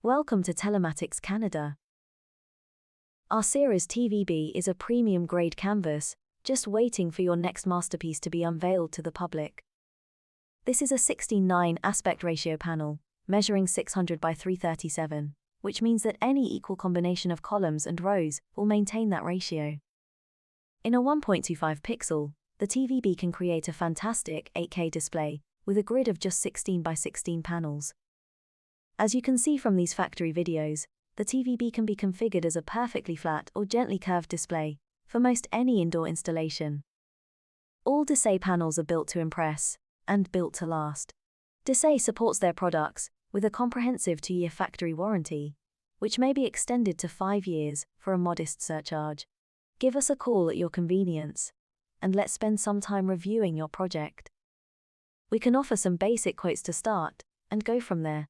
Welcome to Telematics Canada. Our Series TVB is a premium-grade canvas, just waiting for your next masterpiece to be unveiled to the public. This is a 16:9 aspect ratio panel, measuring 600 by 337, which means that any equal combination of columns and rows will maintain that ratio. In a 1.25 pixel, the TVB can create a fantastic 8K display with a grid of just 16 by 16 panels. As you can see from these factory videos, the TVB can be configured as a perfectly flat or gently curved display for most any indoor installation. All Desay panels are built to impress and built to last. Desay supports their products with a comprehensive 2-year factory warranty, which may be extended to 5 years for a modest surcharge. Give us a call at your convenience, and let's spend some time reviewing your project. We can offer some basic quotes to start and go from there.